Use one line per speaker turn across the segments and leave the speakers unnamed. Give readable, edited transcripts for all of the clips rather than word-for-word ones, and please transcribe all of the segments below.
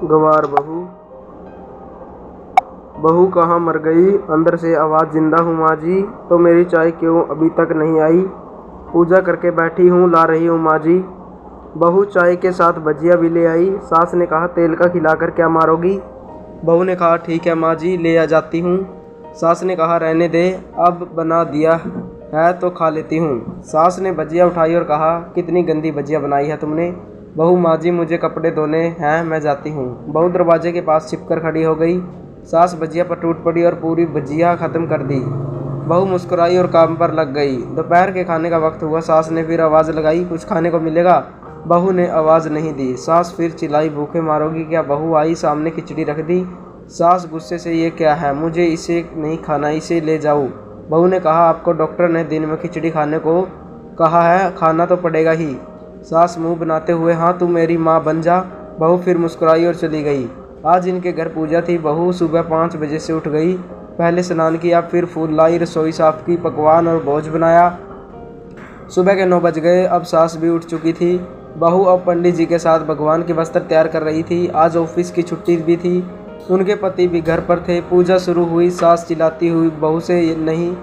गवार बहू। बहू कहाँ मर गई? अंदर से आवाज़, जिंदा हूँ माँ जी। तो मेरी चाय क्यों अभी तक नहीं आई? पूजा करके बैठी हूँ, ला रही हूँ माँ जी। बहू चाय के साथ भजिया भी ले आई। सास ने कहा, तेल का खिलाकर क्या मारोगी? बहू ने कहा, ठीक है माँ जी, ले आ जाती हूँ। सास ने कहा, रहने दे, अब बना दिया है तो खा लेती हूँ। सास ने भजिया उठाई और कहा, कितनी गंदी भजिया बनाई है तुमने। बहू, माँ जी मुझे कपड़े धोने हैं, मैं जाती हूँ। बहू दरवाजे के पास छिपकर खड़ी हो गई। सास भजिया पर टूट पड़ी और पूरी भजिया ख़त्म कर दी। बहू मुस्कुराई और काम पर लग गई। दोपहर के खाने का वक्त हुआ। सास ने फिर आवाज़ लगाई, कुछ खाने को मिलेगा? बहू ने आवाज़ नहीं दी। सास फिर चिल्लाई, भूखे मारोगी क्या? बहू आई, सामने खिचड़ी रख दी। सास गुस्से से, ये क्या है? मुझे इसे नहीं खाना, इसे ले जाओ। बहू ने कहा, आपको डॉक्टर ने दिन में खिचड़ी खाने को कहा है, खाना तो पड़ेगा ही। सास मुंह बनाते हुए, हाँ तू मेरी माँ बन जा। बहू फिर मुस्कुराई और चली गई। आज इनके घर पूजा थी। बहू सुबह 5 बजे से उठ गई। पहले स्नान किया, फिर फूल लाई, रसोई साफ की, पकवान और भोज बनाया। सुबह के 9 बज गए। अब सास भी उठ चुकी थी। बहू अब पंडित जी के साथ भगवान के वस्त्र तैयार कर रही थी। आज ऑफिस की छुट्टी भी थी। उनके पति भी घर पर थे। पूजा शुरू हुई। सास चिल्लाती हुई बहू से, नहीं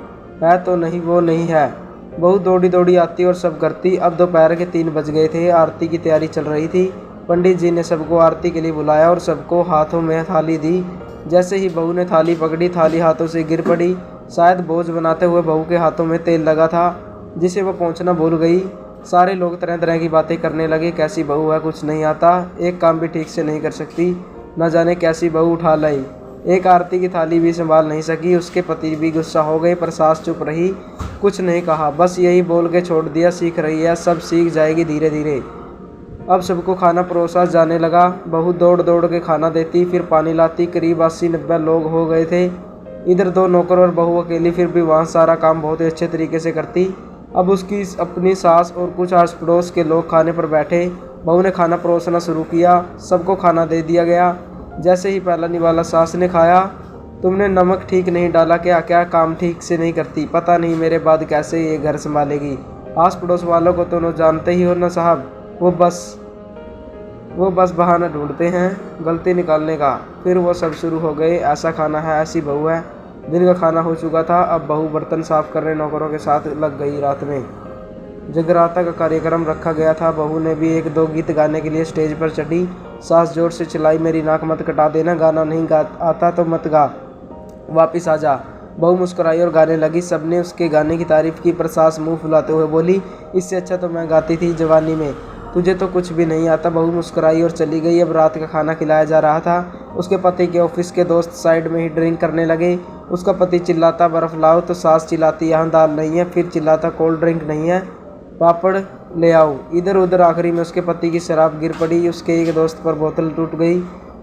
है तो नहीं, वो नहीं है। बहू दौड़ी दौड़ी आती और सब करती। अब दोपहर के 3 बज गए थे। आरती की तैयारी चल रही थी। पंडित जी ने सबको आरती के लिए बुलाया और सबको हाथों में थाली दी। जैसे ही बहू ने थाली पकड़ी, थाली हाथों से गिर पड़ी। शायद भोज बनाते हुए बहू के हाथों में तेल लगा था, जिसे वो पहुंचना भूल गई। सारे लोग तरह तरह की बातें करने लगे। कैसी बहू है, कुछ नहीं आता, एक काम भी ठीक से नहीं कर सकती, न जाने कैसी बहू उठा लाई। एक आरती की थाली भी संभाल नहीं सकी। उसके पति भी गुस्सा हो गए, पर सास चुप रही, कुछ नहीं कहा, बस यही बोल के छोड़ दिया, सीख रही है, सब सीख जाएगी धीरे धीरे। अब सबको खाना परोसा जाने लगा। बहू दौड़ दौड़ के खाना देती, फिर पानी लाती। करीब 80-90 लोग हो गए थे। इधर 2 नौकर और बहू अकेली, फिर भी वहाँ सारा काम बहुत ही अच्छे तरीके से करती। अब उसकी अपनी सास और कुछ आस पड़ोस के लोग खाने पर बैठे। बहू ने खाना परोसना शुरू किया। सबको खाना दे दिया गया। जैसे ही पहला निवाला सास ने खाया, तुमने नमक ठीक नहीं डाला क्या? क्या काम ठीक से नहीं करती? पता नहीं मेरे बाद कैसे ये घर संभालेगी। आस पड़ोस वालों को तो न जानते ही हो न साहब, वो बस बहाना ढूंढते हैं गलती निकालने का। फिर वो सब शुरू हो गए, ऐसा खाना है, ऐसी बहू है। दिन का खाना हो चुका था। अब बहू बर्तन साफ करने नौकरों के साथ लग गई। रात में जगराता का कार्यक्रम रखा गया था। बहू ने भी 1-2 गीत गाने के लिए स्टेज पर चढ़ी। सास जोर से चिल्लाई, मेरी नाक मत कटा देना, गाना नहीं आता तो मत गा, वापिस आ जा। बहू मुस्कुराई और गाने लगी। सबने उसके गाने की तारीफ की, पर सास मुंह फुलाते हुए बोली, इससे अच्छा तो मैं गाती थी जवानी में, तुझे तो कुछ भी नहीं आता। बहू मुस्कुराई और चली गई। अब रात का खाना खिलाया जा रहा था। उसके पति के ऑफिस के दोस्त साइड में ही ड्रिंक करने लगे। उसका पति चिल्लाता, बर्फ लाओ, तो सास चिल्लाती, यहाँ दाल नहीं है। फिर चिल्लाता, कोल्ड ड्रिंक नहीं है, पापड़ ले आओ। इधर उधर आखिरी में उसके पति की शराब गिर पड़ी। उसके एक दोस्त पर बोतल टूट गई।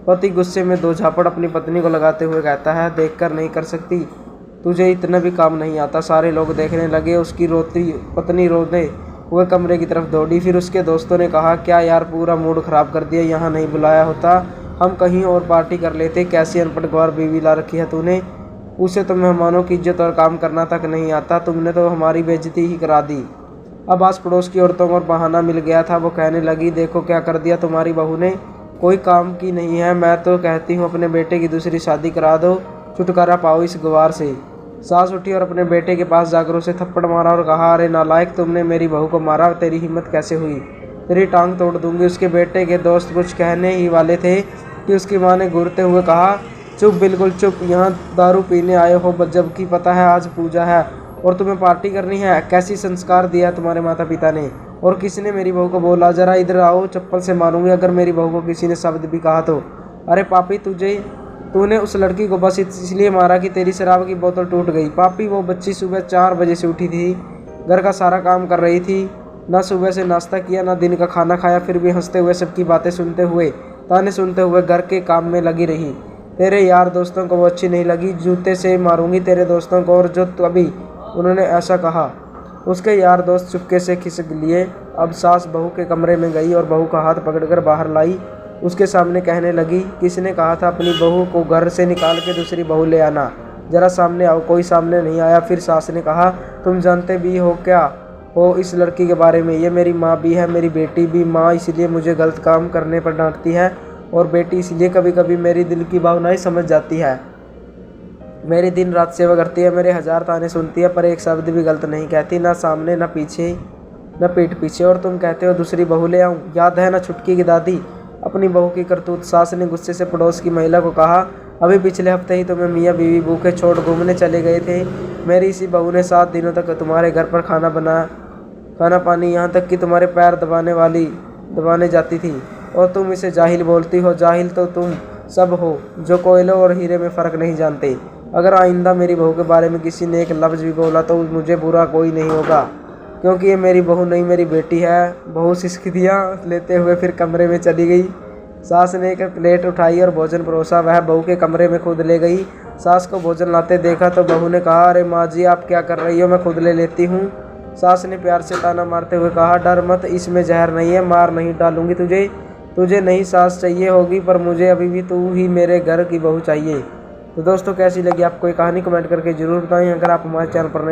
पति गुस्से में 2 झापड़ अपनी पत्नी को लगाते हुए कहता है, देखकर नहीं कर सकती, तुझे इतना भी काम नहीं आता। सारे लोग देखने लगे। उसकी रोती पत्नी रोते हुए कमरे की तरफ दौड़ी। फिर उसके दोस्तों ने कहा, क्या यार, पूरा मूड खराब कर दिया, यहाँ नहीं बुलाया होता, हम कहीं और पार्टी कर लेते। कैसी अनपढ़ गवार बीवी ला रखी है तूने, उसे तो मेहमानों की इज्जत और काम करना तक नहीं आता, तुमने तो हमारी बेइज्जती ही करा दी। अब आस पड़ोस की औरतों को बहाना मिल गया था। वो कहने लगी, देखो क्या कर दिया तुम्हारी बहू ने, कोई काम की नहीं है। मैं तो कहती हूँ अपने बेटे की दूसरी शादी करा दो, छुटकारा पाओ इस गवार से। सास उठी और अपने बेटे के पास जाकर उसे थप्पड़ मारा और कहा, अरे नालायक, तुमने मेरी बहू को मारा, तेरी हिम्मत कैसे हुई, तेरी टांग तोड़ दूंगी। उसके बेटे के दोस्त कुछ कहने ही वाले थे कि उसकी माँ ने घूरते हुए कहा, चुप, बिल्कुल चुप, यहाँ दारू पीने आए हो जबकि पता है आज पूजा है और तुम्हें पार्टी करनी है। कैसी संस्कार दिया तुम्हारे माता पिता ने, और किसने मेरी बहू को बोला, जरा इधर आओ, चप्पल से मारूंगी अगर मेरी बहू को किसी ने शब्द भी कहा तो। अरे पापी, तूने उस लड़की को बस इसलिए मारा कि तेरी शराब की बोतल टूट गई। पापी, वो बच्ची सुबह 4 बजे से उठी थी, घर का सारा काम कर रही थी, ना सुबह से नाश्ता किया, ना दिन का खाना खाया, फिर भी हंसते हुए सबकी बातें सुनते हुए, ताने सुनते हुए घर के काम में लगी रही। तेरे यार दोस्तों को वो अच्छी नहीं लगी, जूते से मारूंगी तेरे दोस्तों को। और जो अभी उन्होंने ऐसा कहा, उसके यार दोस्त चुपके से खिसक लिए। अब सास बहू के कमरे में गई और बहू का हाथ पकड़कर बाहर लाई। उसके सामने कहने लगी, किसने कहा था अपनी बहू को घर से निकाल के दूसरी बहू ले आना, जरा सामने आओ। कोई सामने नहीं आया। फिर सास ने कहा, तुम जानते भी हो क्या हो इस लड़की के बारे में, ये मेरी माँ भी है, मेरी बेटी भी। माँ इसलिए मुझे गलत काम करने पर डांटती है और बेटी इसलिए कभी कभी मेरी दिल की भावनाएं समझ जाती है। मेरी दिन रात सेवा करती है, मेरे 1000 ताने सुनती है, पर एक शब्द भी गलत नहीं कहती, ना सामने ना पीछे न पीठ पीछे। और तुम कहते हो दूसरी बहू ले आऊं। याद है ना छुटकी की दादी, अपनी बहू की करतूत। सास ने गुस्से से पड़ोस की महिला को कहा, अभी पिछले हफ्ते ही तुम्हें मियाँ बीवी भूखे छोड़ घूमने चले गए थे। मेरी इसी बहू ने 7 दिनों तक तुम्हारे घर पर खाना पानी, यहाँ तक कि तुम्हारे पैर दबाने जाती थी। और तुम इसे जाहिल बोलती हो। जाहिल तो तुम सब हो जो कोयले और हीरे में फ़र्क नहीं जानते। अगर आइंदा मेरी बहू के बारे में किसी ने एक लफ्ज़ भी बोला तो मुझे बुरा कोई नहीं होगा, क्योंकि ये मेरी बहू नहीं मेरी बेटी है। बहू सिसकियाँ लेते हुए फिर कमरे में चली गई। सास ने एक प्लेट उठाई और भोजन परोसा। वह बहू के कमरे में खुद ले गई। सास को भोजन लाते देखा तो बहू ने कहा, अरे माँ जी आप क्या कर रही हो, मैं खुद ले लेती हूँ। सास ने प्यार से ताना मारते हुए कहा, डर मत, इसमें जहर नहीं है, मार नहीं डालूंगी तुझे नहीं सास चाहिए होगी, पर मुझे अभी भी तू ही मेरे घर की बहू चाहिए। तो दोस्तों कैसी लगी आपको ये कहानी, कमेंट करके जरूर बताएं। अगर आप हमारे चैनल पर